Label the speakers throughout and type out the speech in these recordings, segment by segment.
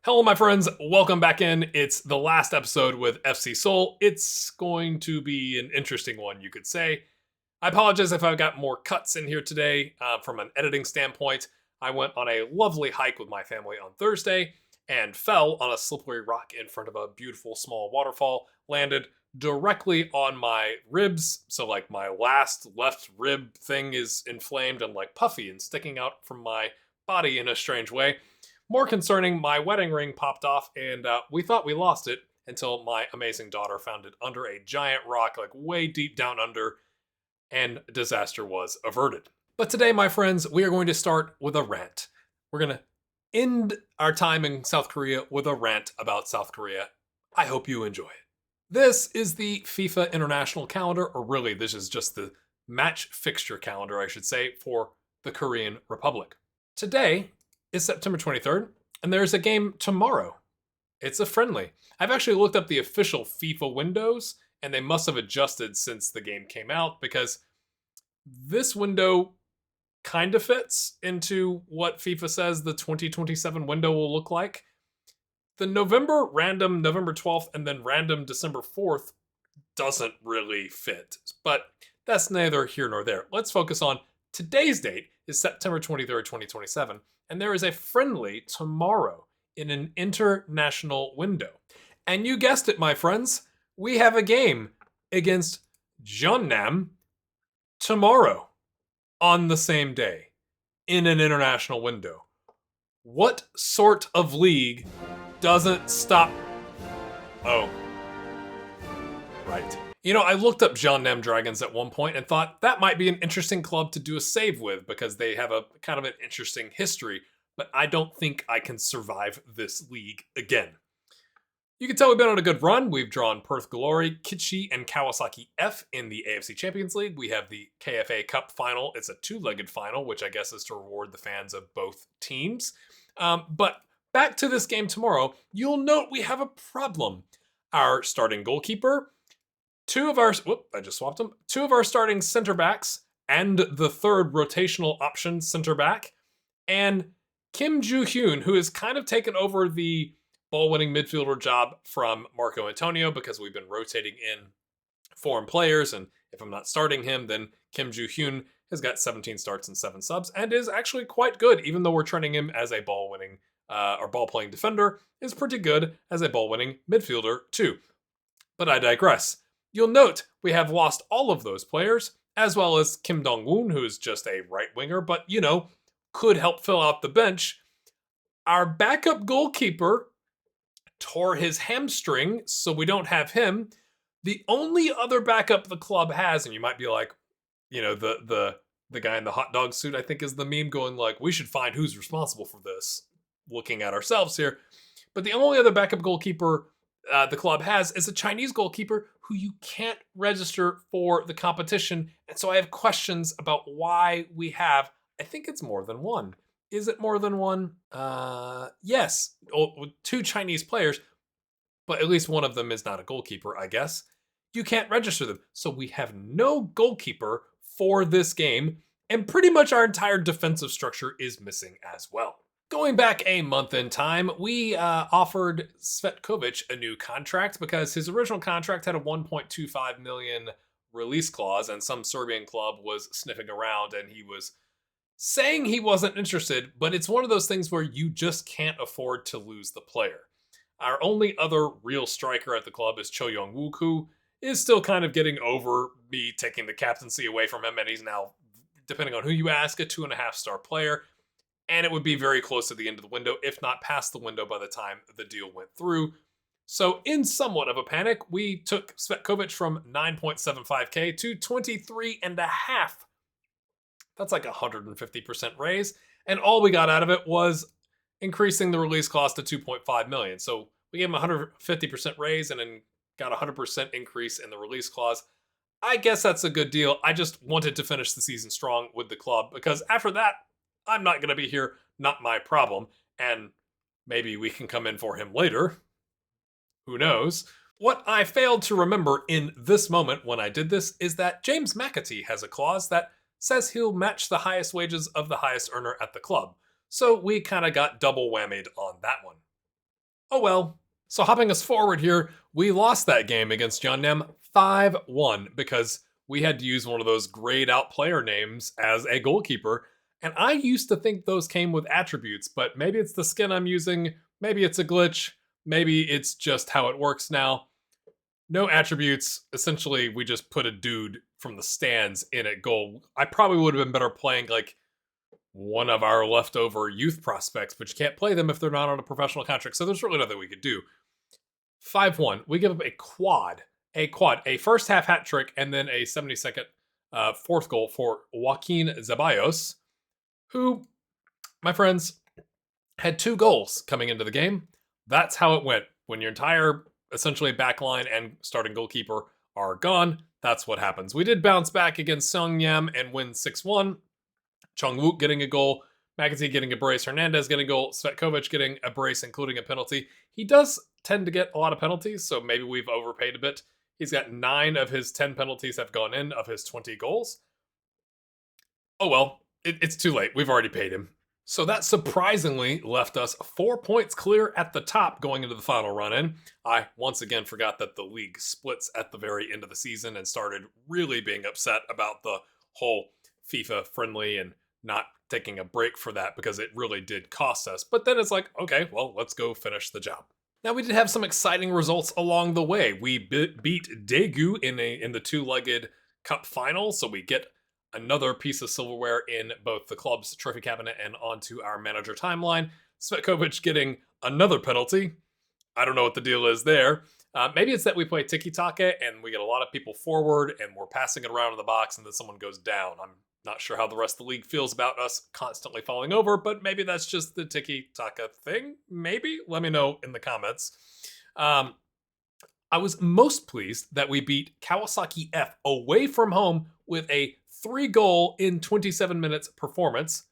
Speaker 1: Hello, my friends. Welcome back in. It's the last episode with FC Seoul. It's going to be an interesting one, you could say. I apologize if I've got more cuts in here today from an editing standpoint. I went on a lovely hike with my family on Thursday and fell on a slippery rock in front of a beautiful small waterfall, landed directly on my ribs. So, like, my last left rib thing is inflamed and, like, puffy and sticking out from my body in a strange way. More concerning, my wedding ring popped off, and we thought we lost it until my amazing daughter found it under a giant rock, like way deep down under, and disaster was averted. But today, my friends, we are going to start with a rant. We're going to end our time in South Korea with a rant about South Korea. I hope you enjoy it. This is the FIFA International Calendar, or really, this is just the match fixture calendar, I should say, for the Korean Republic. Today is September 23rd, and there's a game tomorrow. It's a friendly. I've actually looked up the official FIFA windows, and they must have adjusted since the game came out because this window kind of fits into what FIFA says the 2027 window will look like. The November random November 12th and then random December 4th doesn't really fit, but that's neither here nor there. Let's focus on today's date is September 23rd, 2027, and there is a friendly tomorrow in an international window. And you guessed it, my friends, we have a game against Jeonnam tomorrow on the same day in an international window. What sort of league doesn't stop? Oh, right. You know, I looked up Jeonnam Dragons at one point and thought that might be an interesting club to do a save with because they have a kind of an interesting history, but I don't think I can survive this league again. You can tell we've been on a good run. We've drawn Perth Glory, Kichi, and Kawasaki F in the AFC Champions League. We have the KFA Cup final. It's a two-legged final, which I guess is to reward the fans of both teams. But back to this game tomorrow, you'll note we have a problem. Our starting goalkeeper, two of our starting center backs and the third rotational option center back, and Kim Joo-hyun, who has kind of taken over the ball-winning midfielder job from Marco Antonio because we've been rotating in foreign players, and if I'm not starting him, then Kim Joo-hyun has got 17 starts and 7 subs and is actually quite good, even though we're training him as a ball-winning or ball-playing defender, is pretty good as a ball-winning midfielder too. But I digress. You'll note we have lost all of those players, as well as Kim Dong-woon, who is just a right winger, but, you know, could help fill out the bench. Our backup goalkeeper tore his hamstring, so we don't have him. The only other backup the club has, and you might be like, you know, the guy in the hot dog suit, I think is the meme going like, we should find who's responsible for this, looking at ourselves here. But the only other backup goalkeeper the club has is a Chinese goalkeeper who you can't register for the competition. And so I have questions about why we have, I think it's more than one. Is it more than one? Yes, two Chinese players, but at least one of them is not a goalkeeper, I guess. You can't register them. So we have no goalkeeper for this game, and pretty much our entire defensive structure is missing as well. Going back a month in time, we offered Cvetkovic a new contract because his original contract had a 1.25 million release clause, and some Serbian club was sniffing around and he was saying he wasn't interested, but it's one of those things where you just can't afford to lose the player. Our only other real striker at the club is Cho Young-wook, who is still kind of getting over me taking the captaincy away from him, and he's now, depending on who you ask, a 2.5-star player. And it would be very close to the end of the window, if not past the window by the time the deal went through. So in somewhat of a panic, we took Cvetkovic from 9.75k to 23.5. That's like a 150% raise. And all we got out of it was increasing the release cost to 2.5 million. So we gave him a 150% raise and then got a 100% increase in the release clause. I guess that's a good deal. I just wanted to finish the season strong with the club because after that, I'm not going to be here, not my problem, and maybe we can come in for him later. Who knows? What I failed to remember in this moment when I did this is that James McAtee has a clause that says he'll match the highest wages of the highest earner at the club. So we kind of got double whammied on that one. Oh well. So hopping us forward here, we lost that game against Jeonnam 5-1 because we had to use one of those grayed out player names as a goalkeeper. And I used to think those came with attributes, but maybe it's the skin I'm using, maybe it's a glitch, maybe it's just how it works now. No attributes. Essentially, we just put a dude from the stands in at goal. I probably would have been better playing like one of our leftover youth prospects, but you can't play them if they're not on a professional contract. So there's really nothing we could do. 5-1. We give up a quad, a first half hat trick, and then a 72nd fourth goal for Joaquin Zeballos, who, my friends, had 2 goals coming into the game. That's how it went. When your entire, essentially, backline and starting goalkeeper are gone, that's what happens. We did bounce back against Seongnam and win 6-1. Chongwook getting a goal, McAtee getting a brace, Hernandez getting a goal, Svetkovic getting a brace, including a penalty. He does tend to get a lot of penalties, so maybe we've overpaid a bit. He's got 9 of his 10 penalties have gone in of his 20 goals. Oh well, it's too late. We've already paid him. So that surprisingly left us 4 points clear at the top going into the final run-in. I once again forgot that the league splits at the very end of the season and started really being upset about the whole FIFA friendly and not taking a break for that because it really did cost us. But then it's like, okay, well, let's go finish the job. Now we did have some exciting results along the way. We beat Daegu in the 2-legged cup final, so we get another piece of silverware in both the club's trophy cabinet and onto our manager timeline. Svetkovic getting another penalty. I don't know what the deal is there. Maybe it's that we play tiki-taka and we get a lot of people forward and we're passing it around in the box and then someone goes down. I'm not sure how the rest of the league feels about us constantly falling over, but maybe that's just the tiki-taka thing. Maybe? Let me know in the comments. I was most pleased that we beat Kawasaki F away from home with a 3-goal in 27 minutes performance.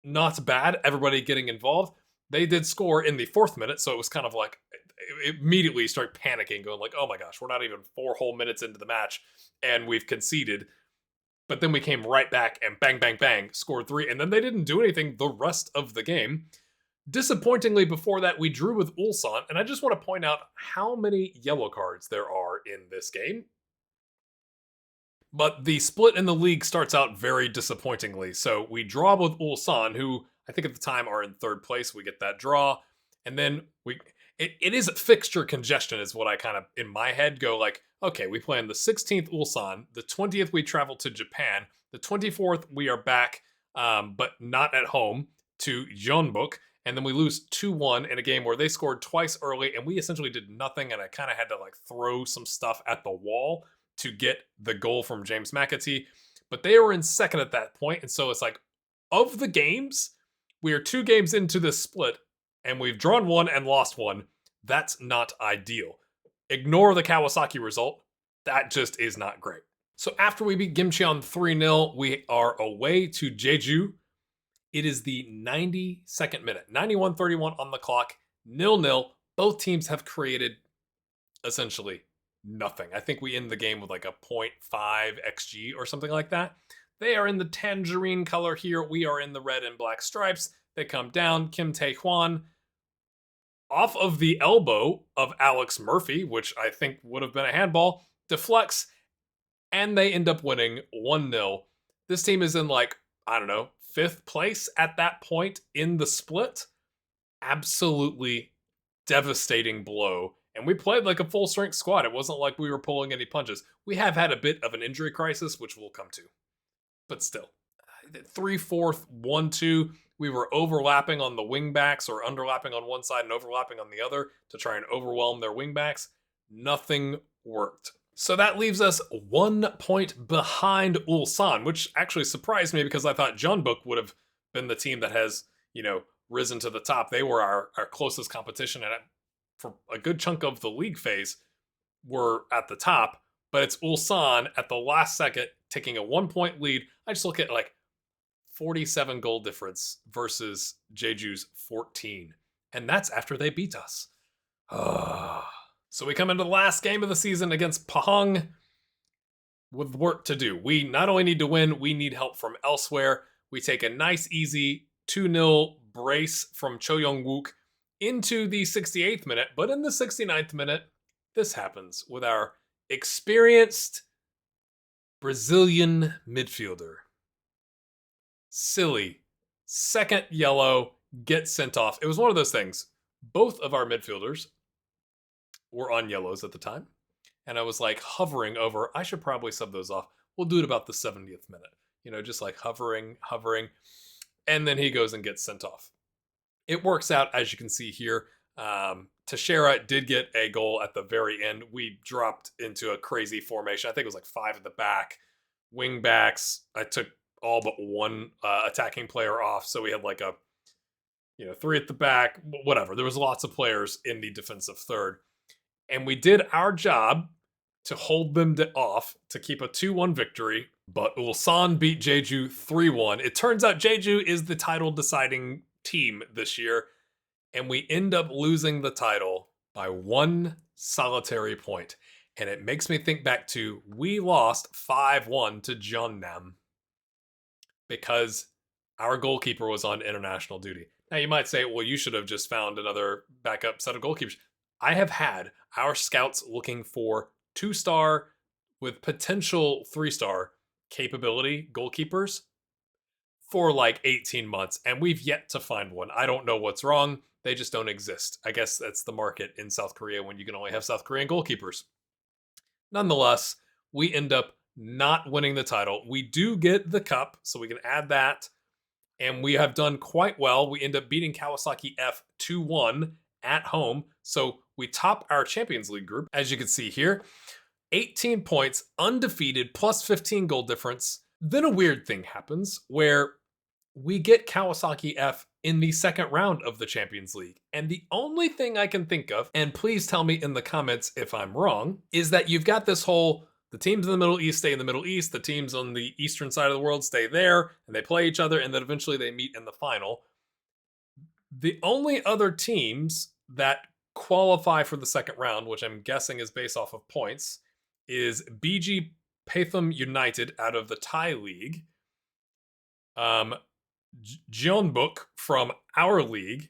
Speaker 1: Not bad. Everybody getting involved. They did score in the 4th minute, so it was kind of like immediately start panicking, going like, oh my gosh, we're not even 4 whole minutes into the match and we've conceded. But then we came right back and bang, bang, bang, scored 3, and then they didn't do anything the rest of the game. Disappointingly, before that, we drew with Ulsan, and I just want to point out how many yellow cards there are in this game. But the split in the league starts out very disappointingly. So we draw with Ulsan, who I think at the time are in 3rd place. We get that draw, and then it is fixture congestion is what I kind of, in my head, go like, okay, we play on the 16th Ulsan, the 20th we travel to Japan, the 24th we are back, but not at home, to Jeonbuk, and then we lose 2-1 in a game where they scored twice early, and we essentially did nothing, and I kind of had to like throw some stuff at the wall to get the goal from James McAtee, but they were in 2nd at that point, and so it's like, of the games, we are 2 games into this split, and we've drawn 1 and lost 1. That's not ideal. Ignore the Kawasaki result. That just is not great. So after we beat Gimcheon 3-0, we are away to Jeju. It is the 92nd minute, 91:31 on the clock, 0-0. Both teams have created essentially nothing. I think we end the game with like a 0.5 XG or something like that. They are in the tangerine color here. We are in the red and black stripes. They come down. Kim Tae-hwan off of the elbow of Alex Murphy, which I think would have been a handball, deflects, and they end up winning 1-0. This team is in like, I don't know, 5th place at that point in the split. Absolutely devastating blow. And we played like a full-strength squad. It wasn't like we were pulling any punches. We have had a bit of an injury crisis, which we'll come to. But still, 3-4, 1-2. We were overlapping on the wingbacks or underlapping on one side and overlapping on the other to try and overwhelm their wingbacks. Nothing worked. So that leaves us 1 point behind Ulsan, which actually surprised me because I thought Jeonbuk would have been the team that has, risen to the top. They were our closest competition, and for a good chunk of the league phase, were at the top. But it's Ulsan at the last second taking a 1-point lead. I just look at like 47 goal difference versus Jeju's 14. And that's after they beat us. So we come into the last game of the season against Pahang with work to do. We not only need to win, we need help from elsewhere. We take a nice, easy 2-0 brace from Cho Young-wook into the 68th minute. But in the 69th minute, this happens with our experienced Brazilian midfielder. Silly. Second yellow, gets sent off. It was one of those things. Both of our midfielders were on yellows at the time. And I was like hovering over, I should probably sub those off. We'll do it about the 70th minute. Just like hovering. And then he goes and gets sent off. It works out, as you can see here. Teixeira did get a goal at the very end. We dropped into a crazy formation. I think it was like 5 at the back. Wing backs. I took all but one attacking player off. So we had like a 3 at the back, whatever. There was lots of players in the defensive third. And we did our job to hold them off to keep a 2-1 victory. But Ulsan beat Jeju 3-1. It turns out Jeju is the title deciding team this year. And we end up losing the title by 1 solitary point. And it makes me think back to, we lost 5-1 to Jeonnam because our goalkeeper was on international duty. Now you might say, well, you should have just found another backup set of goalkeepers. I have had our scouts looking for 2-star with potential 3-star capability goalkeepers for like 18 months, and we've yet to find one. I don't know what's wrong. They just don't exist. I guess that's the market in South Korea when you can only have South Korean goalkeepers. Nonetheless, we end up not winning the title. We do get the cup, so we can add that. And we have done quite well. We end up beating Kawasaki F 2-1 at home. So we top our Champions League group, as you can see here. 18 points, undefeated, plus 15 goal difference. Then a weird thing happens where we get Kawasaki F in the second round of the Champions League. And the only thing I can think of, and please tell me in the comments if I'm wrong, is that you've got this whole, the teams in the Middle East stay in the Middle East, the teams on the eastern side of the world stay there, and they play each other, and then eventually they meet in the final. The only other teams that qualify for the second round, which I'm guessing is based off of points, is BG Pathum United out of the Thai League, Jeonbuk from our league,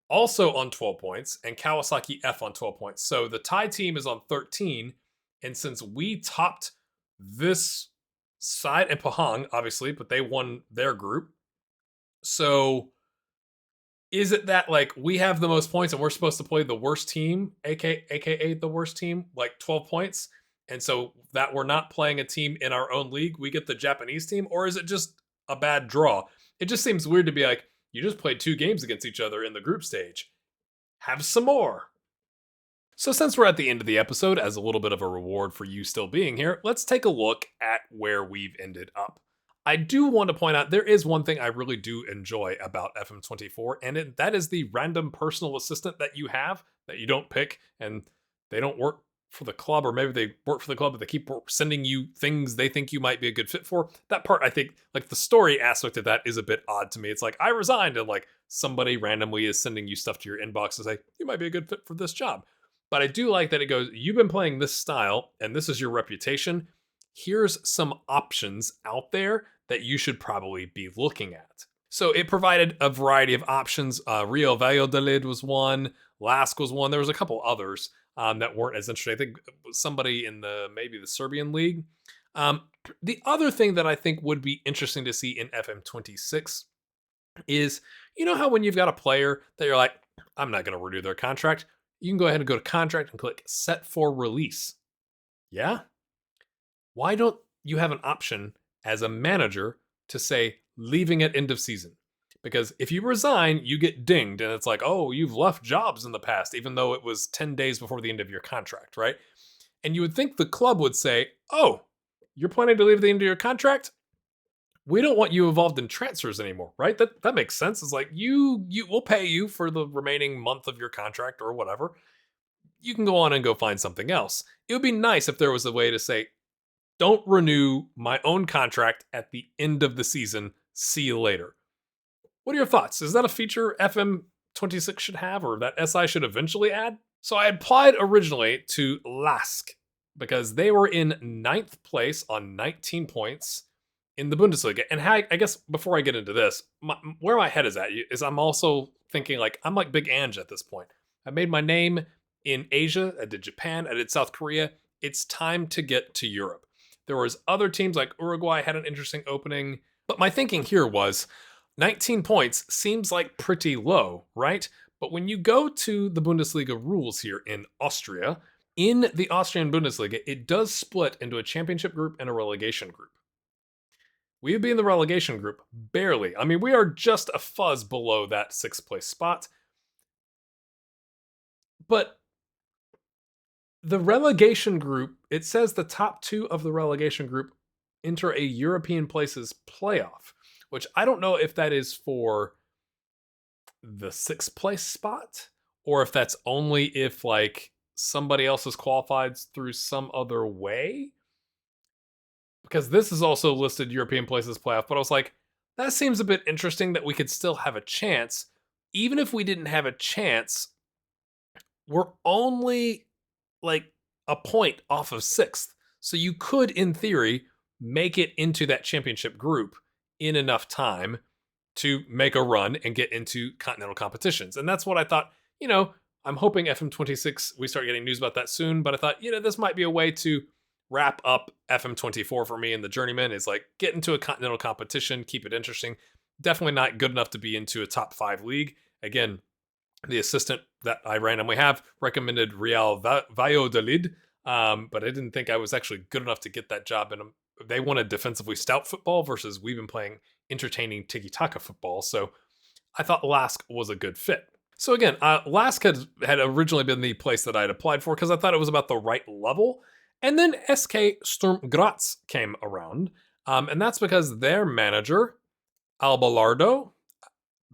Speaker 1: also on 12 points, and Kawasaki F on 12 points. So the Thai team is on 13, and since we topped this side, and Pahang, obviously, but they won their group. So is it that like we have the most points and we're supposed to play the worst team, aka the worst team, like 12 points, and so that we're not playing a team in our own league, we get the Japanese team? Or is it just a bad draw? It just seems weird to be like, you just played 2 games against each other in the group stage. Have some more. So since we're at the end of the episode, as a little bit of a reward for you still being here, let's take a look at where we've ended up. I do want to point out, there is one thing I really do enjoy about FM24, and that is the random personal assistant that you have, that you don't pick, and they don't work for the club, or maybe they work for the club, but they keep sending you things they think you might be a good fit for. That part, I think, like the story aspect of that is a bit odd to me. It's like, I resigned, and like somebody randomly is sending you stuff to your inbox to say, you might be a good fit for this job. But I do like that it goes, you've been playing this style, and this is your reputation. Here's some options out there that you should probably be looking at. So it provided a variety of options. Rio Valladolid was one, Lask was one. There was a couple others that weren't as interesting. I think somebody in maybe the Serbian league. The other thing that I think would be interesting to see in FM26 is, you know how when you've got a player that you're like, I'm not going to renew their contract, you can go ahead and go to contract and click set for release. Yeah? Why don't you have an option as a manager to say leaving at end of season? Because if you resign, you get dinged, and it's like, oh, you've left jobs in the past, even though it was 10 days before the end of your contract, right? And you would think the club would say, oh, you're planning to leave at the end of your contract? We don't want you involved in transfers anymore, right? That makes sense. It's like, you will pay you for the remaining month of your contract or whatever. You can go on and go find something else. It would be nice if there was a way to say, don't renew my own contract at the end of the season. See you later. What are your thoughts? Is that a feature FM26 should have, or that SI should eventually add? So I applied originally to Lask because they were in 9th place on 19 points. in the Bundesliga. And I guess before I get into this, where my head is at is I'm also thinking like I'm like Big Ange at this point. I made my name in Asia. I did Japan. I did South Korea. It's time to get to Europe. There was other teams like Uruguay had an interesting opening, but my thinking here was 19 points seems like pretty low, right? But when you go to the Bundesliga rules here in Austria, in the Austrian Bundesliga, it does split into a championship group and a relegation group. We would be in the relegation group, barely. I mean, we are just a fuzz below that 6th place spot. But the relegation group, it says the top 2 of the relegation group enter a European places playoff, which I don't know if that is for the 6th place spot or if that's only if like somebody else is qualified through some other way. Because this is also listed European places playoff, but I was like, that seems a bit interesting that we could still have a chance. Even if we didn't have a chance, we're only like a point off of 6th. So you could, in theory, make it into that championship group in enough time to make a run and get into continental competitions. And that's what I thought, I'm hoping FM26, we start getting news about that soon, but I thought, this might be a way to wrap up FM24 for me and the journeyman is like get into a continental competition, keep it interesting. Definitely not good enough to be into a top 5 league. Again, the assistant that I randomly have recommended Real Valladolid, but I didn't think I was actually good enough to get that job. And they wanted defensively stout football versus we've been playing entertaining tiki-taka football. So I thought Lask was a good fit. So again, Lask had originally been the place that I had applied for because I thought it was about the right level. And then SK Sturm Graz came around. And that's because their manager, Albalardo,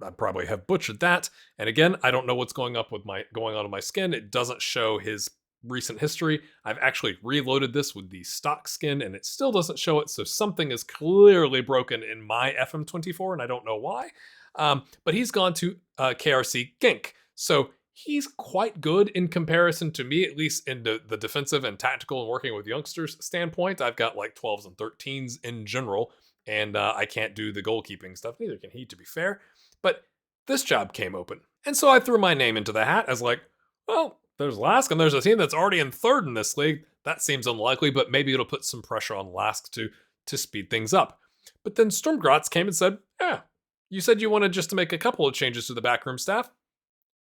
Speaker 1: I probably have butchered that. And again, I don't know what's going on with my skin. It doesn't show his recent history. I've actually reloaded this with the stock skin and it still doesn't show it. So something is clearly broken in my FM24 and I don't know why. But he's gone to KRC Genk. So he's quite good in comparison to me, at least in the defensive and tactical and working with youngsters standpoint. I've got like 12s and 13s in general, and I can't do the goalkeeping stuff. Neither can he, to be fair. But this job came open. And so I threw my name into the hat as like, well, there's Lask and there's a team that's already in 3rd in this league. That seems unlikely, but maybe it'll put some pressure on Lask to speed things up. But then Sturm Graz came and said, yeah, you said you wanted just to make a couple of changes to the backroom staff.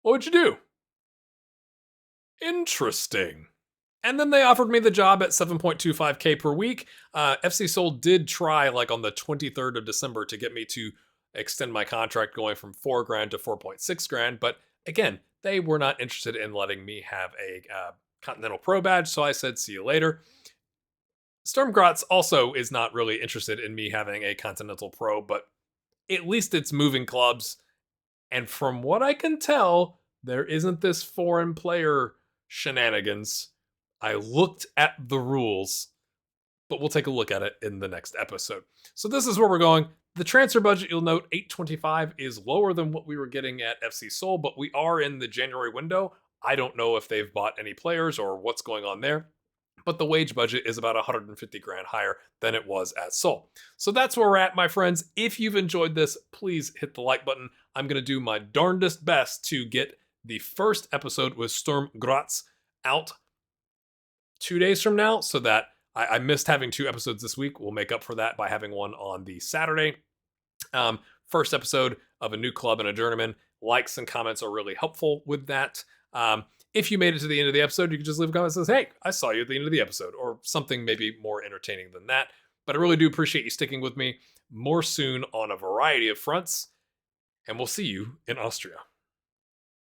Speaker 1: What would you do? Interesting. And then they offered me the job at 7.25k per week. FC Seoul did try like on the 23rd of December to get me to extend my contract going from $4,000 to 4.6 grand. But again, they were not interested in letting me have a Continental Pro badge. So I said, see you later. Sturm Graz also is not really interested in me having a Continental Pro, but at least it's moving clubs. And from what I can tell, there isn't this foreign player shenanigans. I looked at the rules, but we'll take a look at it in the next episode. So this is where we're going. The transfer budget, you'll note 825 is lower than what we were getting at FC Seoul, but we are in the January window. I don't know if they've bought any players or what's going on there, but the wage budget is about 150 grand higher than it was at Seoul. So that's where we're at, my friends. If you've enjoyed this, please hit the like button. I'm going to do my darndest best to get the first episode with Sturm Graz out 2 days from now so that I missed having 2 episodes this week. We'll make up for that by having one on the Saturday. First episode of a new club and a journeyman. Likes and comments are really helpful with that. If you made it to the end of the episode, you can just leave a comment that says, hey, I saw you at the end of the episode, or something maybe more entertaining than that. But I really do appreciate you sticking with me. More soon on a variety of fronts, and we'll see you in Austria.